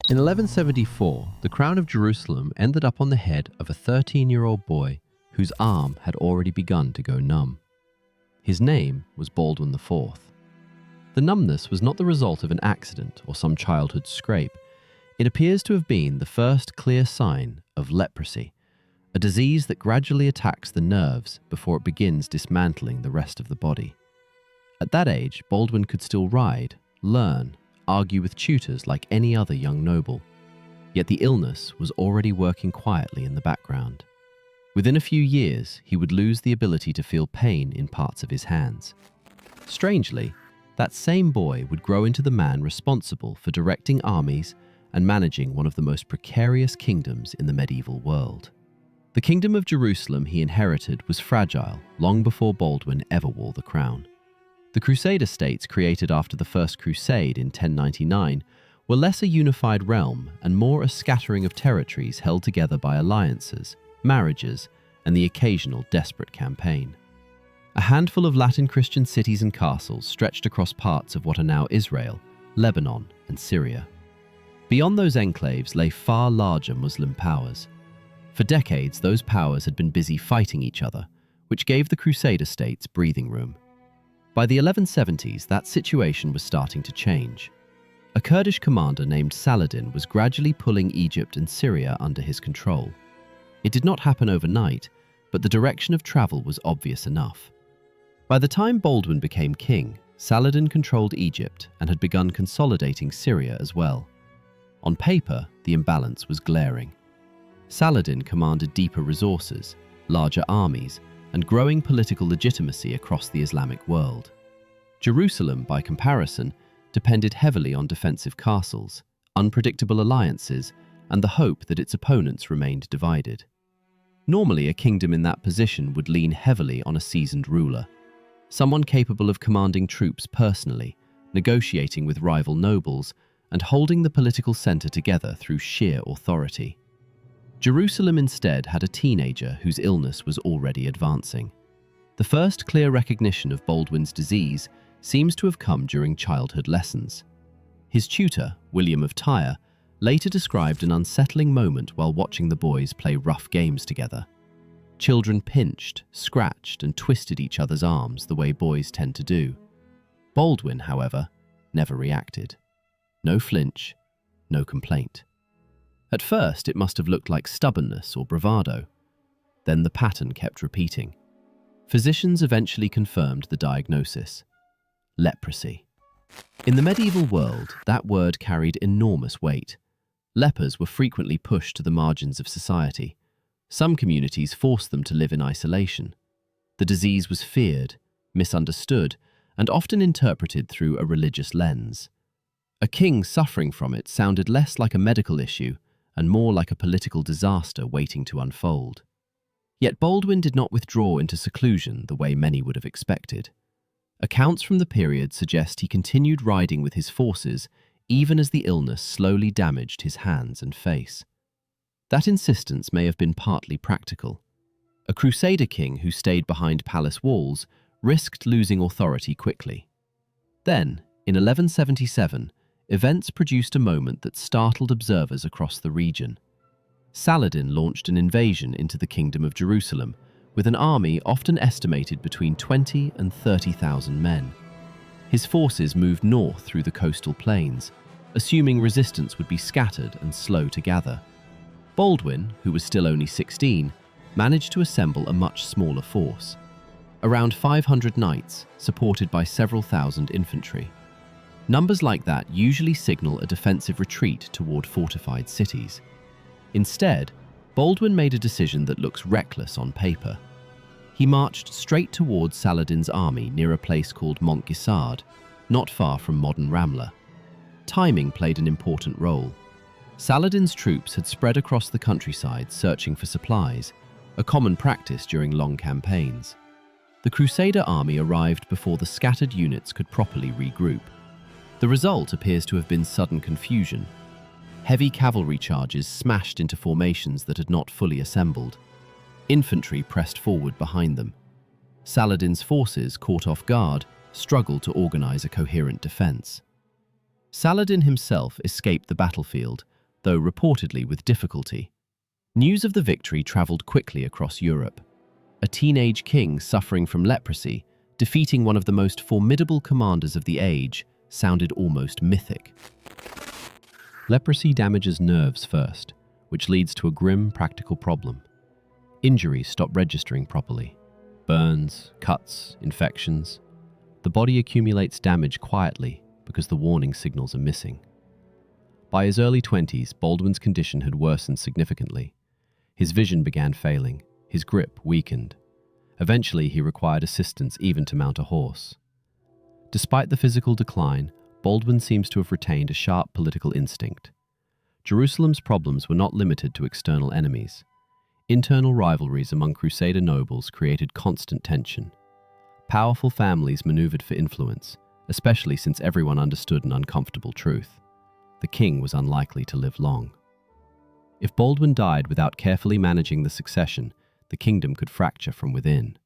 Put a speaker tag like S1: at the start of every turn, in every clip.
S1: In 1174, the crown of Jerusalem ended up on the head of a 13-year-old boy whose arm had already begun to go numb. His name was Baldwin IV. The numbness was not the result of an accident or some childhood scrape. It appears to have been the first clear sign of leprosy, a disease that gradually attacks the nerves before it begins dismantling the rest of the body. At that age, Baldwin could still ride, learn, argue with tutors like any other young noble. Yet the illness was already working quietly in the background. Within a few years, he would lose the ability to feel pain in parts of his hands. Strangely, that same boy would grow into the man responsible for directing armies and managing one of the most precarious kingdoms in the medieval world. The kingdom of Jerusalem he inherited was fragile long before Baldwin ever wore the crown. The crusader states created after the First Crusade in 1099 were less a unified realm and more a scattering of territories held together by alliances, marriages, and the occasional desperate campaign. A handful of Latin Christian cities and castles stretched across parts of what are now Israel, Lebanon, and Syria. Beyond those enclaves lay far larger Muslim powers. For decades, those powers had been busy fighting each other, which gave the crusader states breathing room. By the 1170s, that situation was starting to change. A Kurdish commander named Saladin was gradually pulling Egypt and Syria under his control. It did not happen overnight, but the direction of travel was obvious enough. By the time Baldwin became king, Saladin controlled Egypt and had begun consolidating Syria as well. On paper, the imbalance was glaring. Saladin commanded deeper resources, larger armies, and growing political legitimacy across the Islamic world. Jerusalem, by comparison, depended heavily on defensive castles, unpredictable alliances, and the hope that its opponents remained divided. Normally, a kingdom in that position would lean heavily on a seasoned ruler, someone capable of commanding troops personally, negotiating with rival nobles, and holding the political center together through sheer authority. Jerusalem instead had a teenager whose illness was already advancing. The first clear recognition of Baldwin's disease seems to have come during childhood lessons. His tutor, William of Tyre, later described an unsettling moment while watching the boys play rough games together. Children pinched, scratched, and twisted each other's arms the way boys tend to do. Baldwin, however, never reacted. No flinch, no complaint. At first, it must have looked like stubbornness or bravado. Then the pattern kept repeating. Physicians eventually confirmed the diagnosis: leprosy. In the medieval world, that word carried enormous weight. Lepers were frequently pushed to the margins of society. Some communities forced them to live in isolation. The disease was feared, misunderstood, and often interpreted through a religious lens. A king suffering from it sounded less like a medical issue and more like a political disaster waiting to unfold. Yet Baldwin did not withdraw into seclusion the way many would have expected. Accounts from the period suggest he continued riding with his forces even as the illness slowly damaged his hands and face. That insistence may have been partly practical. A crusader king who stayed behind palace walls risked losing authority quickly. Then, in 1177, events produced a moment that startled observers across the region. Saladin launched an invasion into the Kingdom of Jerusalem, with an army often estimated between 20 and 30,000 men. His forces moved north through the coastal plains, assuming resistance would be scattered and slow to gather. Baldwin, who was still only 16, managed to assemble a much smaller force. Around 500 knights, supported by several thousand infantry. Numbers like that usually signal a defensive retreat toward fortified cities. Instead, Baldwin made a decision that looks reckless on paper. He marched straight towards Saladin's army near a place called Montgisard, not far from modern Ramla. Timing played an important role. Saladin's troops had spread across the countryside searching for supplies, a common practice during long campaigns. The Crusader army arrived before the scattered units could properly regroup. The result appears to have been sudden confusion. Heavy cavalry charges smashed into formations that had not fully assembled. Infantry pressed forward behind them. Saladin's forces, caught off guard, struggled to organize a coherent defense. Saladin himself escaped the battlefield, though reportedly with difficulty. News of the victory traveled quickly across Europe. A teenage king suffering from leprosy, defeating one of the most formidable commanders of the age, sounded almost mythic. Leprosy damages nerves first, which leads to a grim practical problem. Injuries stop registering properly. Burns, cuts, infections. The body accumulates damage quietly because the warning signals are missing. By his early 20s, Baldwin's condition had worsened significantly. His vision began failing, his grip weakened. Eventually, he required assistance even to mount a horse. Despite the physical decline, Baldwin seems to have retained a sharp political instinct. Jerusalem's problems were not limited to external enemies. Internal rivalries among crusader nobles created constant tension. Powerful families maneuvered for influence, especially since everyone understood an uncomfortable truth. The king was unlikely to live long. If Baldwin died without carefully managing the succession, the kingdom could fracture from within.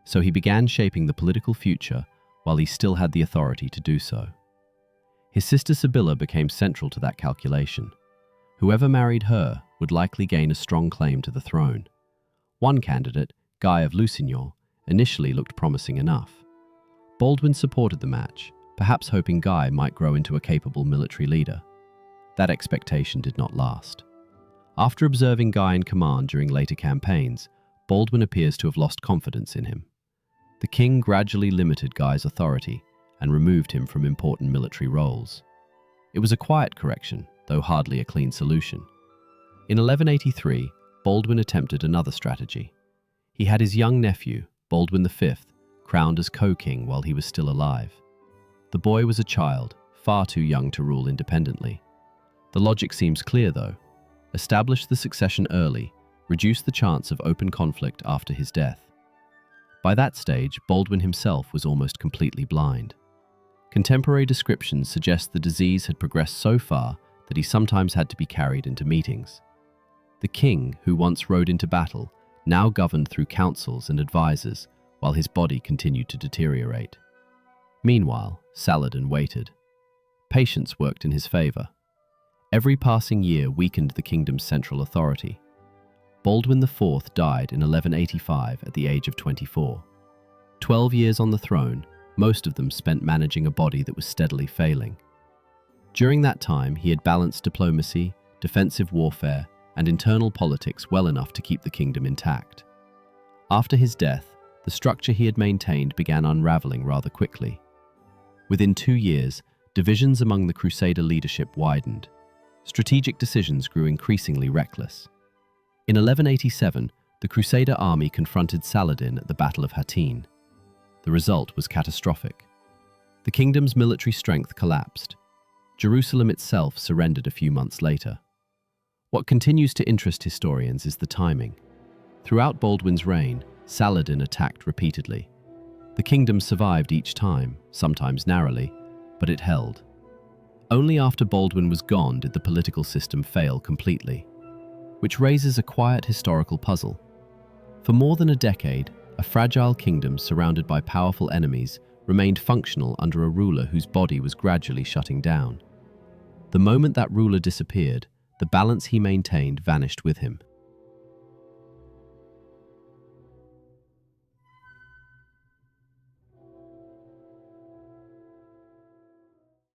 S1: So he began shaping the political future while he still had the authority to do so. His sister Sibylla became central to that calculation. Whoever married her would likely gain a strong claim to the throne. One candidate, Guy of Lusignan, initially looked promising enough. Baldwin supported the match, perhaps hoping Guy might grow into a capable military leader. That expectation did not last. After observing Guy in command during later campaigns, Baldwin appears to have lost confidence in him. The king gradually limited Guy's authority and removed him from important military roles. It was a quiet correction, though hardly a clean solution. In 1183, Baldwin attempted another strategy. He had his young nephew, Baldwin V, crowned as co-king while he was still alive. The boy was a child, far too young to rule independently. The logic seems clear, though. Establish the succession early, reduce the chance of open conflict after his death. By that stage, Baldwin himself was almost completely blind. Contemporary descriptions suggest the disease had progressed so far that he sometimes had to be carried into meetings. The king, who once rode into battle, now governed through councils and advisors while his body continued to deteriorate. Meanwhile, Saladin waited. Patience worked in his favor. Every passing year weakened the kingdom's central authority. Baldwin IV died in 1185 at the age of 24. 12 years on the throne, most of them spent managing a body that was steadily failing. During that time, he had balanced diplomacy, defensive warfare, and internal politics well enough to keep the kingdom intact. After his death, the structure he had maintained began unraveling rather quickly. Within 2 years, divisions among the crusader leadership widened. Strategic decisions grew increasingly reckless. In 1187, the crusader army confronted Saladin at the Battle of Hattin. The result was catastrophic. The kingdom's military strength collapsed. Jerusalem itself surrendered a few months later. What continues to interest historians is the timing. Throughout Baldwin's reign, Saladin attacked repeatedly. The kingdom survived each time, sometimes narrowly, but it held. Only after Baldwin was gone did the political system fail completely, which raises a quiet historical puzzle. For more than a decade, a fragile kingdom surrounded by powerful enemies remained functional under a ruler whose body was gradually shutting down. The moment that ruler disappeared, the balance he maintained vanished with him.